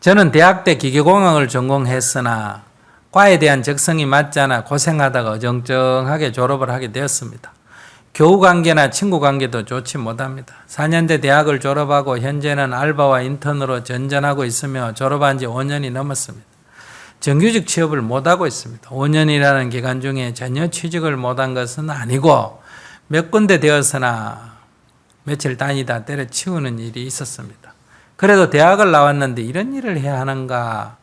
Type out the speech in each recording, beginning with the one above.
저는 대학 때 기계공학을 전공했으나 과에 대한 적성이 맞지 않아 고생하다가 어정쩡하게 졸업을 하게 되었습니다. 교우관계나 친구관계도 좋지 못합니다. 4년대 대학을 졸업하고 현재는 알바와 인턴으로 전전하고 있으며 졸업한 지 5년이 넘었습니다. 정규직 취업을 못하고 있습니다. 5년이라는 기간 중에 전혀 취직을 못한 것은 아니고 몇 군데 되었으나 며칠 다니다 때려치우는 일이 있었습니다. 그래도 대학을 나왔는데 이런 일을 해야 하는가,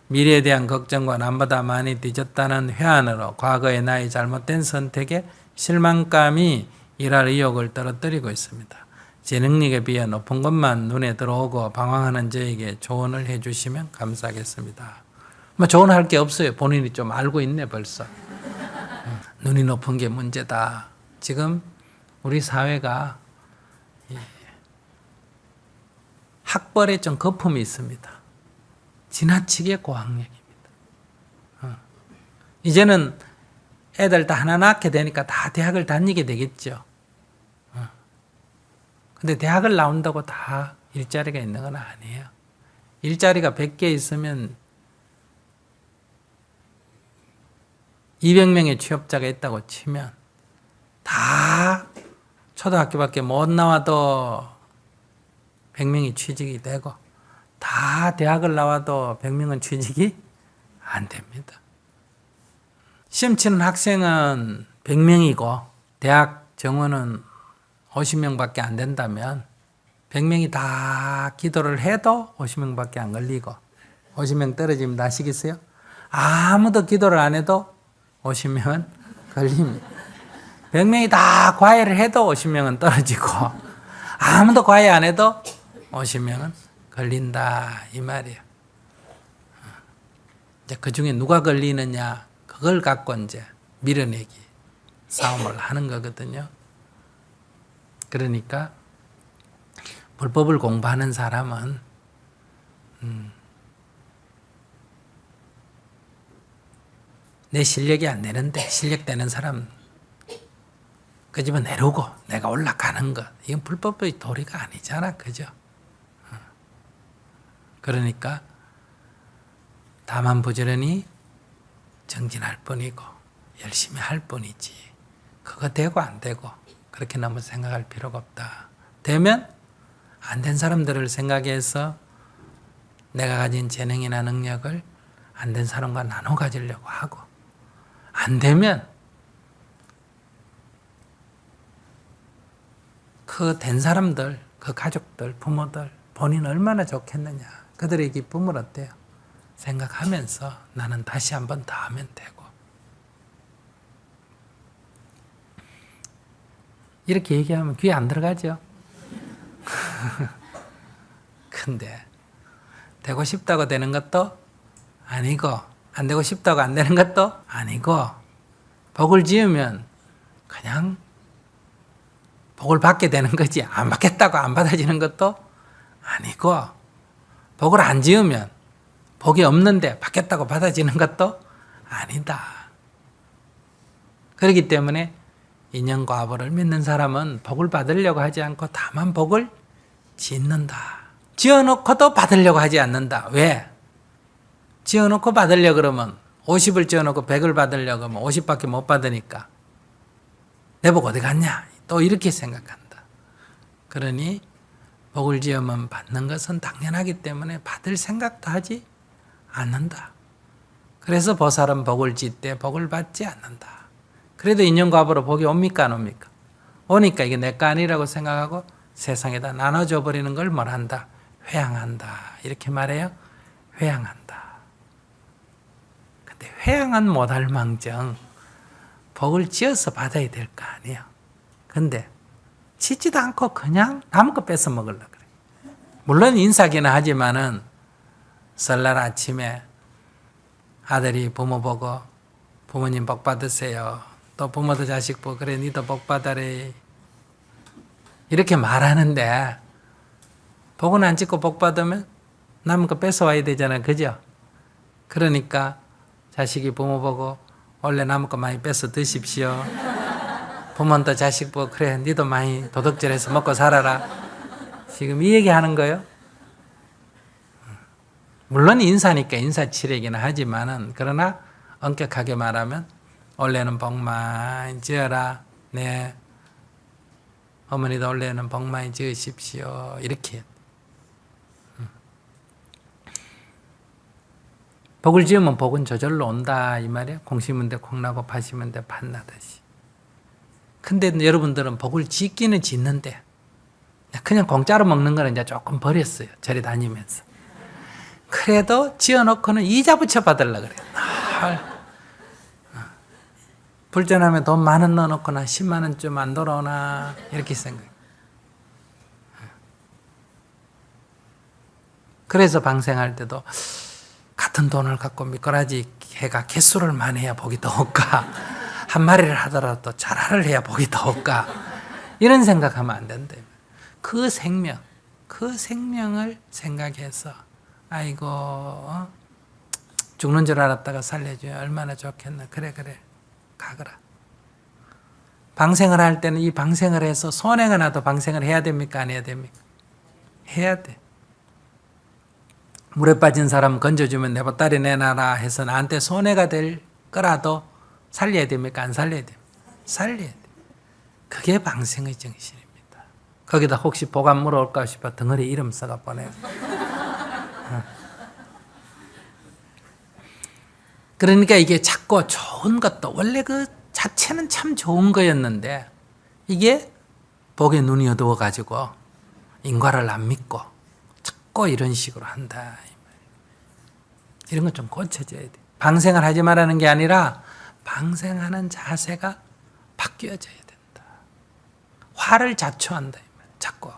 미래에 대한 걱정과 남보다 많이 뒤졌다는 회한으로 과거의 나의 잘못된 선택에 실망감이 일할 의욕을 떨어뜨리고 있습니다. 제 능력에 비해 높은 것만 눈에 들어오고 방황하는 저에게 조언을 해주시면 감사하겠습니다. 뭐 조언할 게 없어요. 본인이 좀 알고 있네 벌써. 눈이 높은 게 문제다. 지금 우리 사회가 학벌에 좀 거품이 있습니다. 지나치게 고학력입니다. 이제는 애들 다 하나 낳게 되니까 다 대학을 다니게 되겠죠. 근데 대학을 나온다고 다 일자리가 있는 건 아니에요. 일자리가 100개 있으면 200명의 취업자가 있다고 치면 다 초등학교밖에 못 나와도 100명이 취직이 되고 다 대학을 나와도 100명은 취직이 안 됩니다. 시험 치는 학생은 100명이고 대학 정원은 50명밖에 안 된다면 100명이 다 기도를 해도 50명밖에 안 걸리고 50명 떨어지면 아시겠어요? 아무도 기도를 안 해도 50명은 걸립니다. 100명이 다 과외를 해도 50명은 떨어지고 아무도 과외 안 해도 50명은 걸린다 이 말이에요. 이제 그 중에 누가 걸리느냐 그걸 갖고 이제 밀어내기 싸움을 하는 거거든요. 그러니까 불법을 공부하는 사람은 내 실력이 안 되는데 실력 되는 사람 그 집은 내려오고 내가 올라가는 것 이건 불법의 도리가 아니잖아. 그죠? 그러니까 다만 부지런히 정진할 뿐이고 열심히 할 뿐이지 그거 되고 안 되고 그렇게 너무 생각할 필요가 없다. 되면 안 된 사람들을 생각해서 내가 가진 재능이나 능력을 안 된 사람과 나눠 가지려고 하고 안 되면 그 된 사람들, 그 가족들, 부모들 본인 얼마나 좋겠느냐 그들의 기쁨을 어때요? 생각하면서 나는 다시 한번 더 하면 되고 이렇게 얘기하면 귀에 안 들어가죠? 근데 되고 싶다고 되는 것도 아니고 안 되고 싶다고 안 되는 것도 아니고 복을 지으면 그냥 복을 받게 되는 거지 안 받겠다고 안 받아지는 것도 아니고 복을 안 지으면 복이 없는데 받겠다고 받아지는 것도 아니다. 그렇기 때문에 인연과보를 믿는 사람은 복을 받으려고 하지 않고 다만 복을 짓는다. 지어놓고도 받으려고 하지 않는다. 왜? 지어놓고 받으려고 그러면 50을 지어놓고 100을 받으려고 하면 50밖에 못 받으니까 내 복 어디 갔냐? 또 이렇게 생각한다. 그러니 복을 지으면 받는 것은 당연하기 때문에 받을 생각도 하지 않는다. 그래서 보살은 복을 짓되 복을 받지 않는다. 그래도 인연과보로 복이 옵니까 안 옵니까? 오니까 이게 내 거 아니라고 생각하고 세상에다 나눠줘 버리는 걸 뭘 한다? 회양한다. 이렇게 말해요. 회양한다. 근데 회양은 못할 망정 복을 지어서 받아야 될 거 아니에요. 근데 짓지도 않고 그냥 남의 거 뺏어 먹으려고 그래. 물론 인사기는 하지만은 설날 아침에 아들이 부모 보고 부모님 복 받으세요. 또 부모도 자식 보고 그래 니도 복 받아래. 이렇게 말하는데 복은 안 짓고 복 받으면 남의 거 뺏어와야 되잖아요. 그죠? 그러니까 자식이 부모 보고 원래 남의 거 많이 뺏어 드십시오. 부모도 자식 보고 그래 니도 많이 도덕질해서 먹고 살아라. 지금 이 얘기하는 거예요. 물론 인사니까 인사치레기나 하지만은 그러나 엄격하게 말하면 올해는 복 많이 지어라. 네. 어머니도 올해는 복 많이 지으십시오. 이렇게. 복을 지으면 복은 저절로 온다 이 말이에요. 공 심은 데 콩 나고 파 심은 데 팥 나듯이. 근데 여러분들은 복을 짓기는 짓는데 그냥 공짜로 먹는 거는 이제 조금 버렸어요. 절에 다니면서. 그래도 지어놓고는 이자 붙여 받으려고 그래요. 불전하면 돈 10,000원 넣어놓거나 10만 원쯤 안 돌아오나 이렇게 생각해요. 그래서 방생할 때도 같은 돈을 갖고 미꾸라지 해가 개수를 많이 해야 복이 더 올까? 한 마리를 하더라도 자라를 해야 복이 더 올까? 이런 생각하면 안 된다. 그 생명을 생각해서 아이고 죽는 줄 알았다가 살려줘야 얼마나 좋겠나. 그래 가거라. 방생을 할 때는 이 방생을 해서 손해가 나도 방생을 해야 됩니까? 안 해야 됩니까? 해야 돼. 물에 빠진 사람 건져주면 내 보따리 내놔라 해서 나한테 손해가 될 거라도 살려야 됩니까? 안 살려야 됩니까? 살려야 돼. 그게 방생의 정신입니다. 거기다 혹시 복 안 물어올까 싶어 덩어리 이름 써가 보내요. 그러니까 이게 자꾸 좋은 것도 원래 그 자체는 참 좋은 거였는데 이게 복에 눈이 어두워가지고 인과를 안 믿고 자꾸 이런 식으로 한다. 이런 건 좀 고쳐져야 돼. 방생을 하지 말라는 게 아니라 방생하는 자세가 바뀌어져야 된다. 화를 자초한다. 자꾸.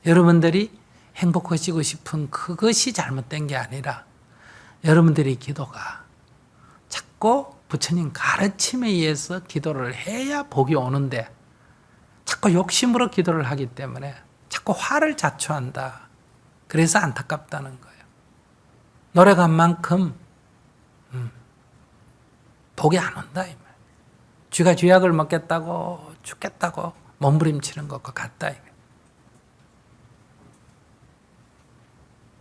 여러분들이 행복하시고 싶은 그것이 잘못된 게 아니라 여러분들이 기도가 자꾸 부처님 가르침에 의해서 기도를 해야 복이 오는데 자꾸 욕심으로 기도를 하기 때문에 자꾸 화를 자초한다. 그래서 안타깝다는 거예요. 노력한 만큼 복이 안 온다. 이 말. 쥐가 쥐약을 먹겠다고 죽겠다고 몸부림치는 것과 같다.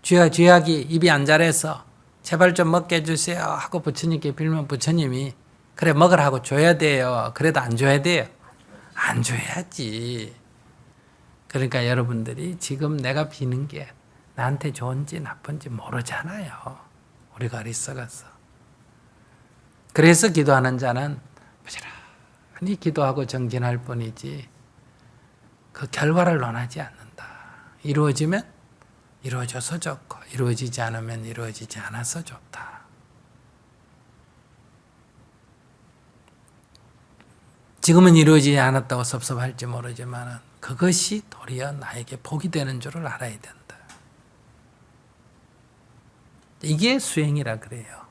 쥐가 쥐약이 입이 안 자라서 제발 좀 먹게 해주세요 하고 부처님께 빌면 부처님이 그래 먹으라고 줘야 돼요. 그래도 안 줘야 돼요. 안 줘야지. 그러니까 여러분들이 지금 내가 비는 게 나한테 좋은지 나쁜지 모르잖아요. 우리가 어리석어서. 그래서 기도하는 자는 부지런히 기도하고 정진할 뿐이지 그 결과를 논하지 않는다. 이루어지면 이루어져서 좋고 이루어지지 않으면 이루어지지 않아서 좋다. 지금은 이루어지지 않았다고 섭섭할지 모르지만 그것이 도리어 나에게 복이 되는 줄을 알아야 된다. 이게 수행이라 그래요.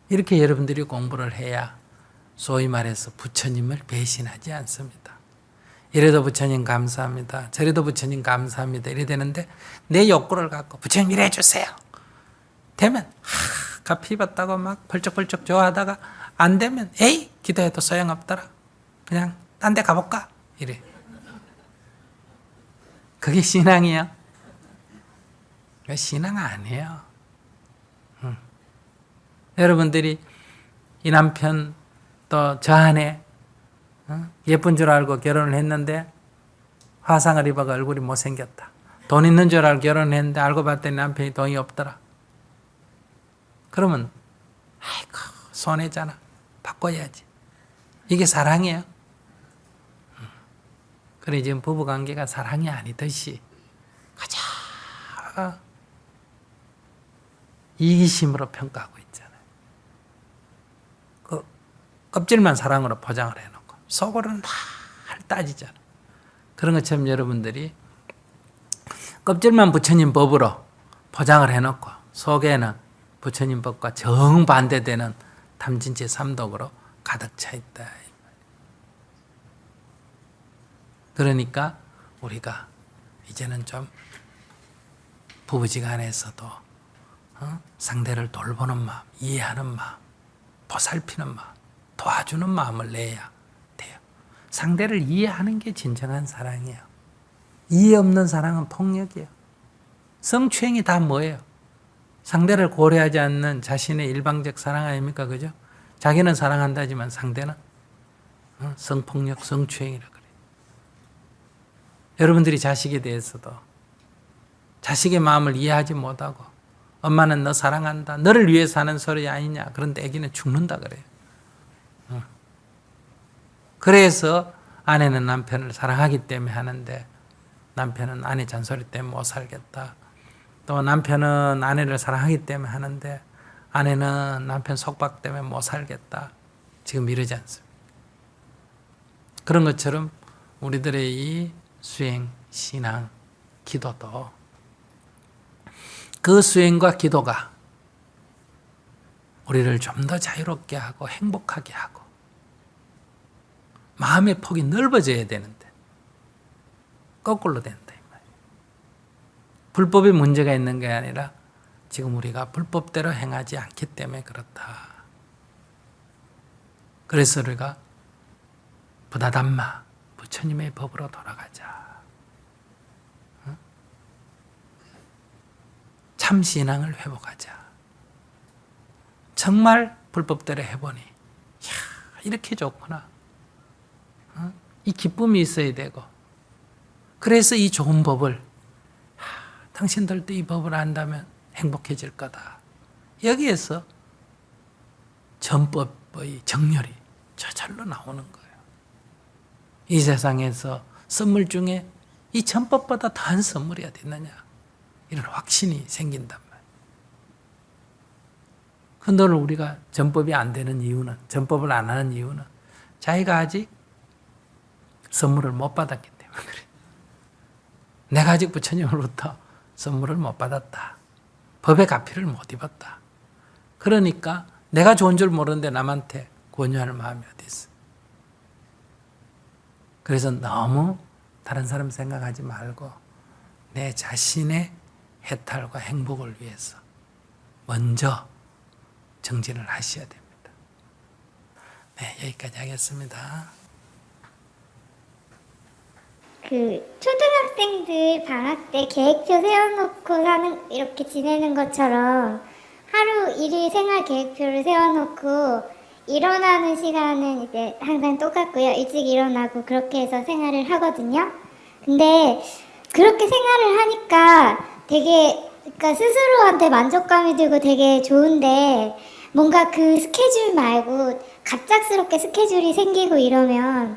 이렇게 여러분들이 공부를 해야 소위 말해서 부처님을 배신하지 않습니다. 이래도 부처님 감사합니다. 저래도 부처님 감사합니다. 이래 되는데 내 욕구를 갖고 부처님 이래 해주세요. 되면 피 봤다고 막 벌쩍벌쩍 좋아하다가 안 되면 에이 기도해도 소용없더라. 그냥 딴 데 가볼까? 이래. 그게 신앙이에요? 그게 신앙 아니에요. 여러분들이 이 남편 또 저 아내 예쁜 줄 알고 결혼을 했는데 화상을 입어가 얼굴이 못생겼다. 돈 있는 줄 알고 결혼을 했는데 알고 봤더니 남편이 돈이 없더라. 그러면 아이고 손해잖아. 바꿔야지. 이게 사랑이에요. 그래 지금 부부관계가 사랑이 아니듯이 가장 이기심으로 평가하고 있잖아요. 그 껍질만 사랑으로 포장을 해놓고 속으로는 다 따지잖아. 그런 것처럼 여러분들이 껍질만 부처님 법으로 포장을 해놓고 속에는 부처님 법과 정반대되는 탐진치 삼독으로 가득 차 있다. 그러니까 우리가 이제는 좀 부부지간에서도 상대를 돌보는 마음, 이해하는 마음, 보살피는 마음, 도와주는 마음을 내야 돼요. 상대를 이해하는 게 진정한 사랑이에요. 이해 없는 사랑은 폭력이에요. 성추행이 다 뭐예요? 상대를 고려하지 않는 자신의 일방적 사랑 아닙니까? 그죠? 자기는 사랑한다지만 상대는 성폭력, 성추행이라 그래요. 여러분들이 자식에 대해서도 자식의 마음을 이해하지 못하고 엄마는 너 사랑한다. 너를 위해서 하는 소리 아니냐. 그런데 아기는 죽는다 그래요. 그래서 아내는 남편을 사랑하기 때문에 하는데 남편은 아내 잔소리 때문에 못 살겠다. 또 남편은 아내를 사랑하기 때문에 하는데 아내는 남편 속박 때문에 못 살겠다. 지금 이러지 않습니다. 그런 것처럼 우리들의 이 수행, 신앙, 기도도 그 수행과 기도가 우리를 좀 더 자유롭게 하고 행복하게 하고 마음의 폭이 넓어져야 되는데 거꾸로 된다 이 말이에요. 불법에 문제가 있는 게 아니라 지금 우리가 불법대로 행하지 않기 때문에 그렇다. 그래서 우리가 부다담마 부처님의 법으로 돌아가자. 참 신앙을 회복하자. 정말 불법대로 해보니 이렇게 좋구나. 이 기쁨이 있어야 되고 그래서 이 좋은 법을 당신들도 이 법을 안다면 행복해질 거다. 여기에서 전법의 정렬이 저절로 나오는 거예요. 이 세상에서 선물 중에 이 전법보다 더한 선물이 어디 있느냐. 이런 확신이 생긴단 말이에요. 근데 오늘 우리가 전법이 안 되는 이유는, 전법을 안 하는 이유는 자기가 아직 선물을 못 받았기 때문에 그래요. 내가 아직 부처님으로부터 선물을 못 받았다. 법의 가피를 못 입었다. 그러니까 내가 좋은 줄 모르는데 남한테 권유하는 마음이 어디 있어. 그래서 너무 다른 사람 생각하지 말고 내 자신의 해탈과 행복을 위해서 먼저 정진을 하셔야 됩니다. 네, 여기까지 하겠습니다. 초등학생들 방학 때 계획표 세워놓고 이렇게 지내는 것처럼 하루 일일 생활 계획표를 세워놓고 일어나는 시간은 이제 항상 똑같고요. 일찍 일어나고 그렇게 해서 생활을 하거든요. 근데 그렇게 생활을 하니까 되게 그러니까 스스로한테 만족감이 들고 되게 좋은데 뭔가 그 스케줄 말고 갑작스럽게 스케줄이 생기고 이러면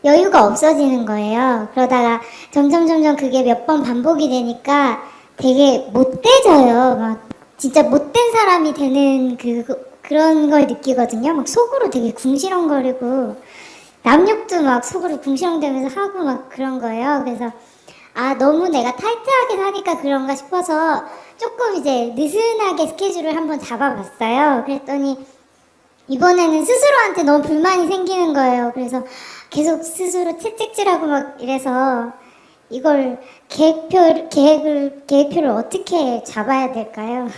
여유가 없어지는 거예요. 그러다가 점점 그게 몇 번 반복이 되니까 되게 못돼져요. 막 진짜 못된 사람이 되는 그런 걸 느끼거든요. 막 속으로 되게 궁시렁거리고 남욕도 막 속으로 궁시렁대면서 하고 막 그런 거예요. 그래서 너무 내가 타이트하게 사니까 그런가 싶어서 조금 이제 느슨하게 스케줄을 한번 잡아봤어요. 그랬더니 이번에는 스스로한테 너무 불만이 생기는 거예요. 그래서 계속 스스로 채찍질하고 막 이래서 이걸 계획표를 어떻게 잡아야 될까요?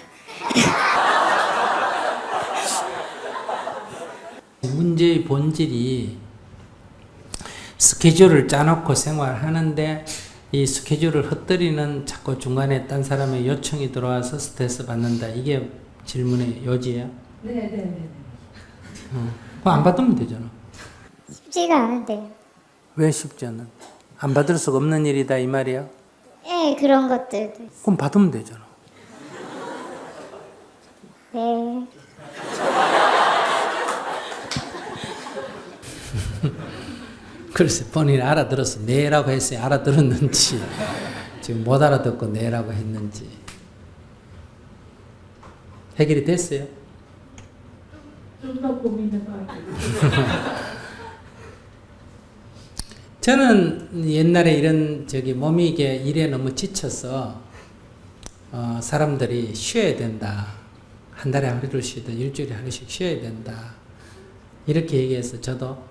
문제의 본질이 스케줄을 짜놓고 생활하는데 이 스케줄을 헛들이는 자꾸 중간에 딴 사람의 요청이 들어와서 스트레스 받는다. 이게 질문의 요지예요? 네. 그거 안 받으면 되잖아. 쉽지가 않은데요. 왜 쉽지 않은? 안 받을 수가 없는 일이다 이 말이야? 네, 그런 것들도 있어요. 그럼 받으면 되잖아. 네. 글쎄 본인이 알아들어서 네라고 했어요. 알아들었는지 지금 못 알아듣고 네라고 했는지 해결이 됐어요? 좀 더 고민해봐야 저는 옛날에 이런 몸이 이게 일에 너무 지쳐서 사람들이 쉬어야 된다. 한 달에 하루를 쉬든 일주일에 하루씩 쉬어야 된다. 이렇게 얘기해서 저도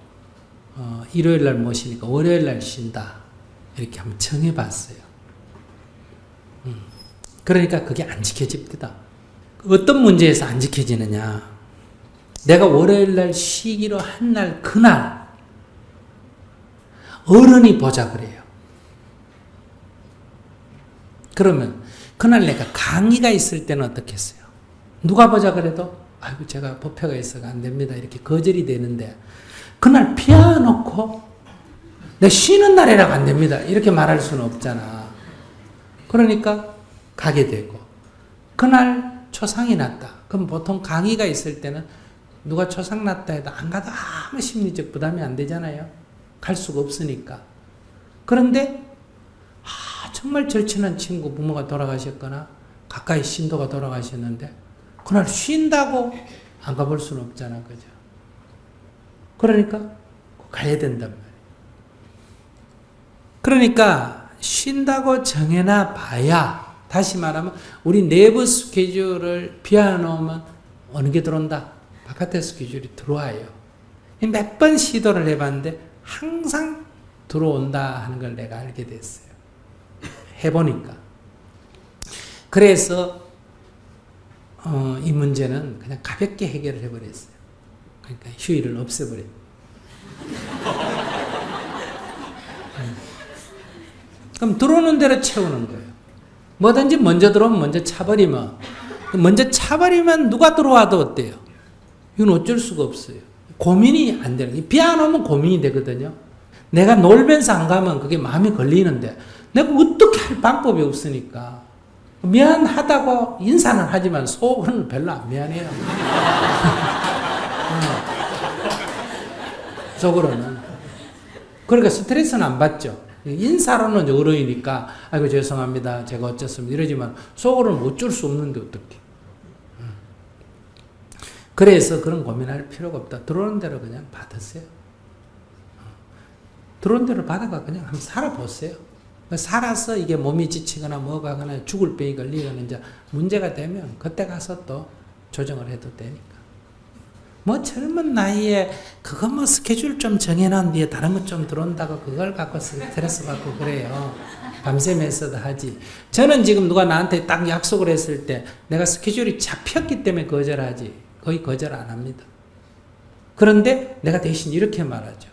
일요일 날 모시니까 월요일 날 쉰다. 이렇게 한번 정해봤어요. 그러니까 그게 안 지켜집니다. 어떤 문제에서 안 지켜지느냐. 내가 월요일 날 쉬기로 한 날 그날 어른이 보자 그래요. 그러면 그날 내가 강의가 있을 때는 어떻게 했어요? 누가 보자 그래도 아이고 제가 법회가 있어서 안 됩니다. 이렇게 거절이 되는데 그날 피아놓고 내 쉬는 날이라고 안 됩니다. 이렇게 말할 수는 없잖아. 그러니까 가게 되고 그날 초상이 났다. 그럼 보통 강의가 있을 때는 누가 초상 났다 해도 안 가도 아무 심리적 부담이 안 되잖아요. 갈 수가 없으니까. 그런데 정말 절친한 친구 부모가 돌아가셨거나 가까이 신도가 돌아가셨는데 그날 쉰다고 안 가볼 수는 없잖아. 그죠? 그러니까 가야 된단 말이에요. 그러니까 쉰다고 정해놔 봐야 다시 말하면 우리 내부 스케줄을 비워놓으면 어느 게 들어온다? 바깥의 스케줄이 들어와요. 몇 번 시도를 해봤는데 항상 들어온다 하는 걸 내가 알게 됐어요. 해보니까. 그래서 이 문제는 그냥 가볍게 해결을 해버렸어요. 그러니까 휴일을 없애버려요. 그럼 들어오는 대로 채우는 거예요. 뭐든지 먼저 들어오면 먼저 차버리면 누가 들어와도 어때요? 이건 어쩔 수가 없어요. 고민이 안 되는 거예요. 비 안 오면 고민이 되거든요. 내가 놀면서 안 가면 그게 마음에 걸리는데 내가 어떻게 할 방법이 없으니까 미안하다고 인사는 하지만 속으로는 별로 안 미안해요. 속으로는. 그러니까 스트레스는 안 받죠. 인사로는 어려우니까 아이고 죄송합니다. 제가 어쨌습니다. 이러지만 속으로는 어쩔 수 없는데 어떡해. 그래서 그런 고민할 필요가 없다. 들어오는 대로 그냥 받으세요. 들어오는 대로 받아가 그냥 한번 살아보세요. 살아서 이게 몸이 지치거나 뭐가 거나 죽을 병이 걸리거나 이제 문제가 되면 그때 가서 또 조정을 해도 되니까. 뭐 젊은 나이에 그거 뭐 스케줄 좀 정해놓은 뒤에 다른 것 좀 들어온다고 그걸 갖고 스트레스 받고 그래요. 밤새면서도 하지. 저는 지금 누가 나한테 딱 약속을 했을 때 내가 스케줄이 잡혔기 때문에 거절하지. 거의 거절 안 합니다. 그런데 내가 대신 이렇게 말하죠.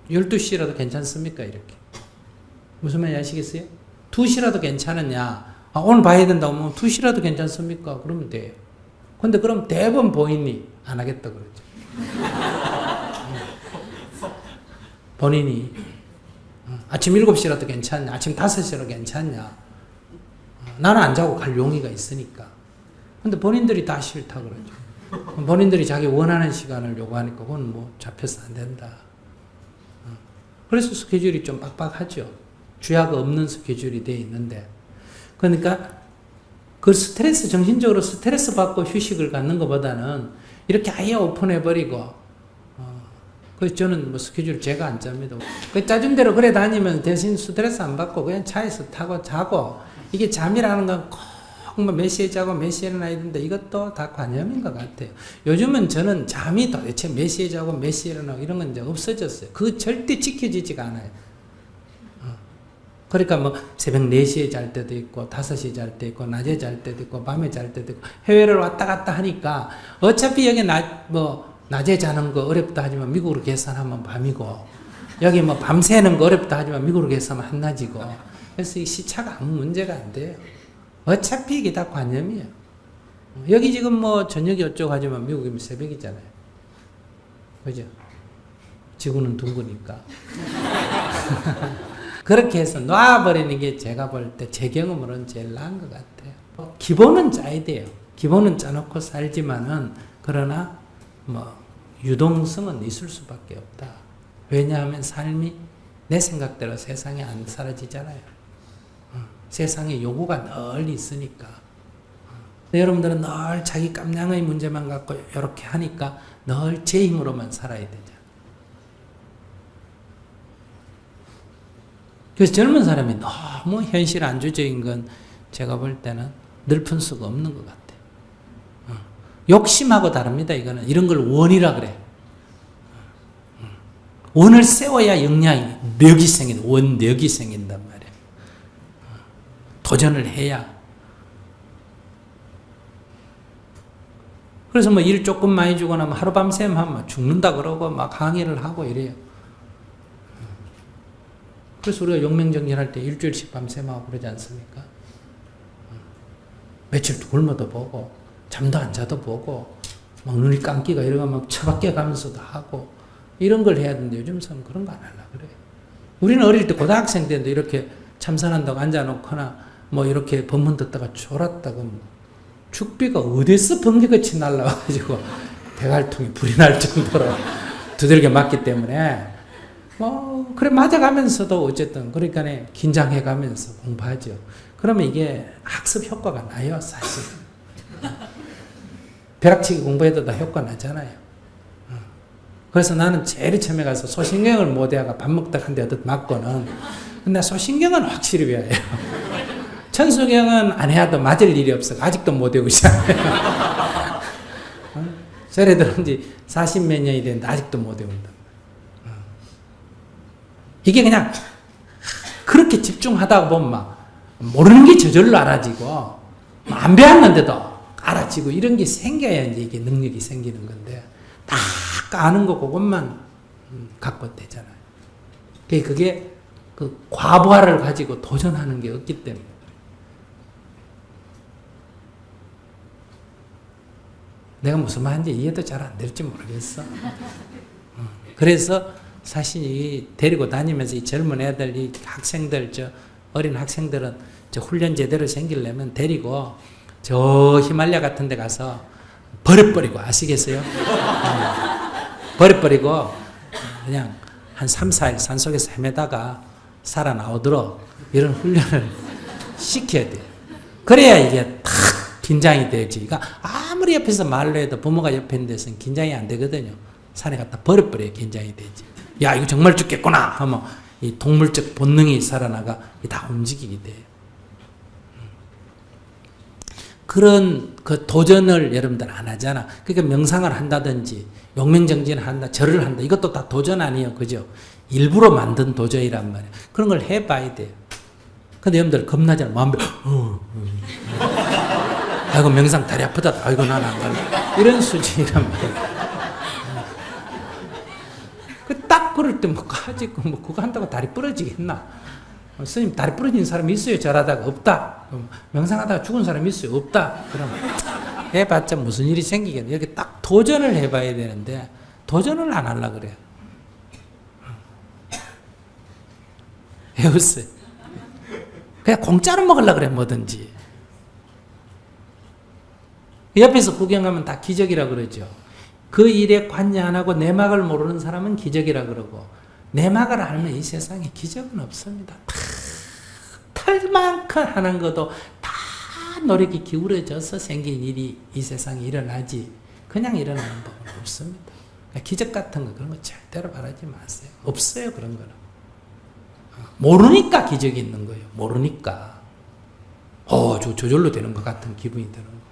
12시라도 괜찮습니까? 이렇게. 무슨 말인지 아시겠어요? 2시라도 괜찮으냐? 오늘 봐야 된다고 하면 2시라도 괜찮습니까? 그러면 돼요. 근데 그럼 대부분 본인이 안 하겠다 그러죠. 본인이 아침 7시라도 괜찮냐? 아침 5시라도 괜찮냐? 나는 안 자고 갈 용의가 있으니까. 근데 본인들이 다 싫다 그러죠. 본인들이 자기 원하는 시간을 요구하니까 그건 뭐 잡혀서 안 된다. 그래서 스케줄이 좀 빡빡하죠. 주야가 없는 스케줄이 돼 있는데. 그러니까 그 스트레스, 정신적으로 스트레스 받고 휴식을 갖는 것보다는 이렇게 아예 오픈해버리고, 그래서 저는 뭐 스케줄 제가 안 짭니다. 그 짜준 대로 그래 다니면 대신 스트레스 안 받고 그냥 차에서 타고 자고, 이게 잠이라는 건 꼭 뭐 몇 시에 자고 몇 시에 일어나야 된다. 이것도 다 관념인 것 같아요. 요즘은 저는 잠이 도대체 몇 시에 자고 몇 시에 일어나고 이런 건 이제 없어졌어요. 그거 절대 지켜지지가 않아요. 그러니까 뭐 새벽 4시에 잘 때도 있고 5시에 잘 때 있고 낮에 잘 때도 있고 밤에 잘 때도 있고 해외를 왔다 갔다 하니까 어차피 여기 낮에 자는 거 어렵다 하지만 미국으로 계산하면 밤이고 여기 뭐 밤새는 거 어렵다 하지만 미국으로 계산하면 한낮이고 그래서 이 시차가 아무 문제가 안 돼요. 어차피 이게 다 관념이에요. 여기 지금 뭐 저녁이 어쩌고 하지만 미국이면 새벽이잖아요. 그죠? 지구는 둥그니까. 그렇게 해서 놔버리는 게 제가 볼 때 제 경험으로는 제일 나은 것 같아요. 기본은 짜야 돼요. 기본은 짜놓고 살지만은 그러나 뭐 유동성은 있을 수밖에 없다. 왜냐하면 삶이 내 생각대로 세상에 안 사라지잖아요. 세상에 요구가 늘 있으니까. 여러분들은 늘 자기 깜냥의 문제만 갖고 이렇게 하니까 늘 제 힘으로만 살아야 되죠. 그래서 젊은 사람이 너무 현실 안주적인 건 제가 볼 때는 늘 수가 없는 것 같아요. 욕심하고 다릅니다. 이거는 이런 걸 원이라 그래. 원을 세워야 역량이 력이 생긴다. 원력이 생긴단 말이에요. 도전을 해야. 그래서 뭐 일 조금 많이 주거나 뭐 하루 밤샘 하면 죽는다 그러고 막 항의를 하고 이래요. 그래서 우리가 용맹정진할 때 일주일씩 밤샘하고 그러지 않습니까? 며칠 굶어도 보고 잠도 안 자도 보고 막 눈이 감기가 이러고 막 처박혀 가면서도 하고 이런 걸 해야 되는데 요즘 사람은 그런 거 안 하려고 그래. 우리는 어릴 때 고등학생 때도 이렇게 참선한다고 앉아놓거나 뭐 이렇게 법문 듣다가 졸았다고 죽비가 어디서 번개같이 날라와가지고 대갈통이 불이 날 정도로 두들겨 맞기 때문에 그래 맞아가면서도 어쨌든 그러니까 긴장해가면서 공부하죠. 그러면 이게 학습 효과가 나요, 사실. 벼락치기 공부해도 다 효과 나잖아요. 그래서 나는 제일 처음에 가서 소신경을 못 해가 밥 먹다 한 대 얻어 맞고는 근데 소신경은 확실히 외워요. 천수경은 안 해도 맞을 일이 없어. 아직도 못 외우고 있잖아요. 절에 들어온 지 40몇 년이 됐는데 아직도 못 외운다. 이게 그냥 그렇게 집중하다 보면 막 모르는 게 저절로 알아지고 안 배웠는데도 알아지고 이런 게 생겨야 이제 이게 능력이 생기는 건데 딱 아는 거 그것만 갖고 되잖아요. 그게 그 과부하를 가지고 도전하는 게 없기 때문에. 내가 무슨 말인지 이해도 잘 안 될지 모르겠어. 그래서 사실 이 데리고 다니면서 이 젊은 애들, 이 학생들, 어린 학생들은 훈련 제대로 생기려면 데리고 저 히말라야 같은 데 가서 버려버리고 아시겠어요? 버려버리고 그냥 한 3, 4일 산속에서 헤매다가 살아나오도록 이런 훈련을 시켜야 돼요. 그래야 이게 탁 긴장이 되지. 그러니까 아무리 옆에서 말로 해도 부모가 옆에 있는 데서는 긴장이 안 되거든요. 산에 갖다 버려버려야 긴장이 되지. 야, 이거 정말 죽겠구나 하면 이 동물적 본능이 살아나가 다 움직이게 돼요. 그런 그 도전을 여러분들 안 하잖아. 그러니까 명상을 한다든지 용맹정진을 한다, 절을 한다. 이것도 다 도전 아니에요. 그죠? 일부러 만든 도전이란 말이에요. 그런 걸 해봐야 돼요. 근데 여러분들 겁나잖아. 마음에 아이고 명상 다리 아프다. 아이고 난 안 갈래. 이런 수준이란 말이에요. 딱 그럴 때 뭐 가지고 뭐 그거 한다고 다리 부러지겠나? 스님 다리 부러진 사람이 있어요? 절하다가 없다. 명상하다가 죽은 사람이 있어요? 없다. 그럼 해봤자 무슨 일이 생기겠냐? 이렇게 딱 도전을 해봐야 되는데 도전을 안 하려고 그래요. 해보세요. 그냥 공짜로 먹으려고 그래 뭐든지. 옆에서 구경하면 다 기적이라 그러죠. 그 일에 관여 안 하고 내막을 모르는 사람은 기적이라 그러고 내막을 알면 이 세상에 기적은 없습니다. 다 털만큼 하는 것도 다 노력이 기울어져서 생긴 일이 이 세상에 일어나지 그냥 일어나는 법은 없습니다. 그러니까 기적 같은 거 그런 거 절대로 바라지 마세요. 없어요 그런 거는. 모르니까 기적이 있는 거예요. 모르니까. 저절로 되는 것 같은 기분이 드는 거예요.